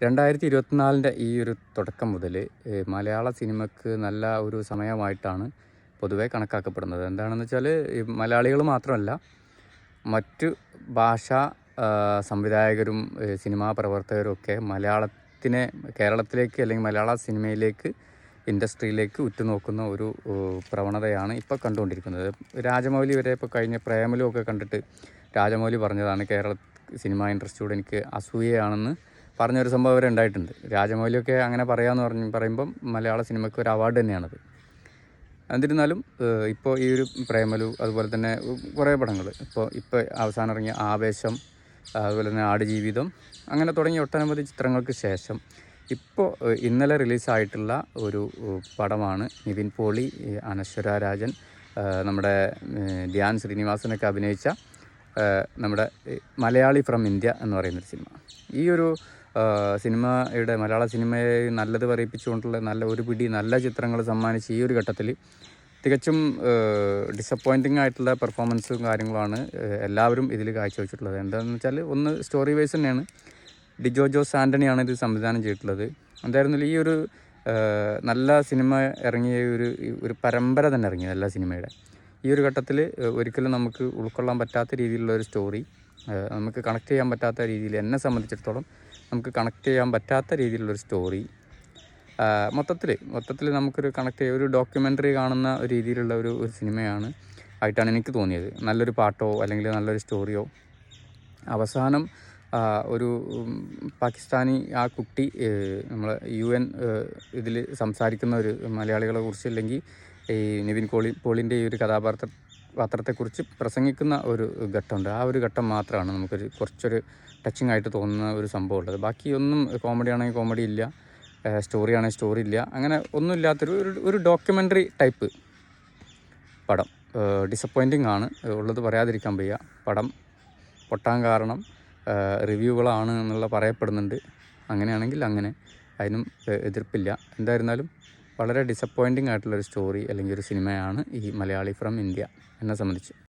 2024 ഈ ഒരു തുടക്കം മുതൽ മലയാള സിനിമയ്ക്ക് നല്ല ഒരു സമയമായിട്ടാണ് പൊതുവെ കണക്കാക്കപ്പെടുന്നത്. എന്താണെന്ന് വെച്ചാൽ മലയാളികൾ മാത്രമല്ല, മറ്റു ഭാഷാ സംവിധായകരും സിനിമാ പ്രവർത്തകരും ഒക്കെ മലയാളത്തിനെ കേരളത്തിലേക്ക് അല്ലെങ്കിൽ മലയാള സിനിമയിലേക്ക് ഇൻഡസ്ട്രിയിലേക്ക് ഉറ്റുനോക്കുന്ന ഒരു പ്രവണതയാണ് ഇപ്പോൾ കണ്ടുകൊണ്ടിരിക്കുന്നത്. രാജമൗലി വരെ ഇപ്പോൾ കഴിഞ്ഞ പ്രേമലു ഒക്കെ കണ്ടിട്ട് രാജമൗലി പറഞ്ഞതാണ്, കേരള സിനിമ ഇൻഡസ്ട്രിയോട് എനിക്ക് അസൂയയാണെന്ന് പറഞ്ഞൊരു സംഭവം വരെ ഉണ്ടായിട്ടുണ്ട്. രാജമൗലിയൊക്കെ അങ്ങനെ പറയാമെന്ന് പറയുമ്പം മലയാള സിനിമയ്ക്ക് ഒരു അവാർഡ് തന്നെയാണത്. എന്നിരുന്നാലും ഇപ്പോൾ ഈ ഒരു പ്രേമലു, അതുപോലെ തന്നെ കുറേ പടങ്ങൾ, ഇപ്പോൾ അവസാനം ഇറങ്ങിയ ആവേശം, അതുപോലെ തന്നെ ആടുജീവിതം, അങ്ങനെ തുടങ്ങിയ ഒട്ടനവധി ചിത്രങ്ങൾക്ക് ശേഷം ഇപ്പോൾ ഇന്നലെ റിലീസായിട്ടുള്ള ഒരു പടമാണ് നിവിൻ പോളി, അനശ്വര രാജൻ, നമ്മുടെ ധ്യാൻ ശ്രീനിവാസനൊക്കെ അഭിനയിച്ച നമ്മുടെ മലയാളി ഫ്രം ഇന്ത്യ എന്ന് പറയുന്നൊരു സിനിമ. ഈ ഒരു സിനിമയുടെ മലയാള സിനിമയെ നല്ലത് പറയിപ്പിച്ചുകൊണ്ടുള്ള ഒരു പിടി നല്ല ചിത്രങ്ങൾ സമ്മാനിച്ച ഈ ഒരു ഘട്ടത്തിൽ തികച്ചും ഡിസപ്പോയിൻറ്റിംഗ് ആയിട്ടുള്ള പെർഫോമൻസും കാര്യങ്ങളുമാണ് എല്ലാവരും ഇതിൽ കാഴ്ചവെച്ചിട്ടുള്ളത്. എന്താണെന്ന് വെച്ചാൽ, ഒന്ന് സ്റ്റോറി വൈസ് തന്നെയാണ്. ഡിജോ ജോസ് ആൻ്റണിയാണ് ഇത് സംവിധാനം ചെയ്തിട്ടുള്ളത്. എന്തായിരുന്നാലും ഈ ഒരു നല്ല സിനിമ ഇറങ്ങിയ ഒരു പരമ്പര തന്നെ ഇറങ്ങി നല്ല സിനിമയുടെ ഈ ഒരു ഘട്ടത്തിൽ ഒരിക്കലും നമുക്ക് ഉൾക്കൊള്ളാൻ പറ്റാത്ത രീതിയിലുള്ള ഒരു സ്റ്റോറി, നമുക്ക് കണക്ട് ചെയ്യാൻ പറ്റാത്ത രീതിയിൽ, എന്നെ സംബന്ധിച്ചിടത്തോളം നമുക്ക് കണക്ട് ചെയ്യാൻ പറ്റാത്ത രീതിയിലുള്ളൊരു സ്റ്റോറി, മൊത്തത്തിൽ നമുക്കൊരു കണക്ട് ചെയ്യുക, ഒരു ഡോക്യുമെൻ്ററി കാണുന്ന ഒരു രീതിയിലുള്ള ഒരു സിനിമയാണ് ആയിട്ടാണ് എനിക്ക് തോന്നിയത്. നല്ലൊരു പാട്ടോ അല്ലെങ്കിൽ നല്ലൊരു സ്റ്റോറിയോ, അവസാനം ഒരു പാകിസ്ഥാനി ആ കുട്ടി നമ്മൾ UN ഇതിൽ സംസാരിക്കുന്ന ഒരു മലയാളികളെ കുറിച്ച്, അല്ലെങ്കിൽ ഈ നിവിൻ പോളിൻ്റെ ഈ ഒരു കഥാപാത്രത്തെക്കുറിച്ച് പ്രസംഗിക്കുന്ന ഒരു ഘട്ടമുണ്ട്. ആ ഒരു ഘട്ടം മാത്രമാണ് നമുക്കൊരു കുറച്ചൊരു ടച്ചിങ് ആയിട്ട് തോന്നുന്ന ഒരു സംഭവം ഉള്ളത്. ബാക്കിയൊന്നും കോമഡി ആണെങ്കിൽ കോമഡി ഇല്ല, സ്റ്റോറി ആണെങ്കിൽ സ്റ്റോറി ഇല്ല, അങ്ങനെ ഒന്നുമില്ലാത്തൊരു ഡോക്യുമെൻ്ററി ടൈപ്പ് പടം. ഡിസപ്പോയിൻറ്റിംഗ് ആണ്, ഉള്ളത് പറയാതിരിക്കാൻ വയ്യ. പടം പൊട്ടാൻ കാരണം റിവ്യൂകളാണ് എന്നുള്ള പറയപ്പെടുന്നുണ്ട്. അങ്ങനെയാണെങ്കിൽ അങ്ങനെ, അതിനും എതിർപ്പില്ല. എന്തായിരുന്നാലും വളരെ ഡിസപ്പോയിൻറ്റിംഗ് ആയിട്ടുള്ളൊരു സ്റ്റോറി അല്ലെങ്കിൽ ഒരു സിനിമയാണ് ഈ മലയാളി ഫ്രം ഇന്ത്യ എന്നെ സംബന്ധിച്ച്.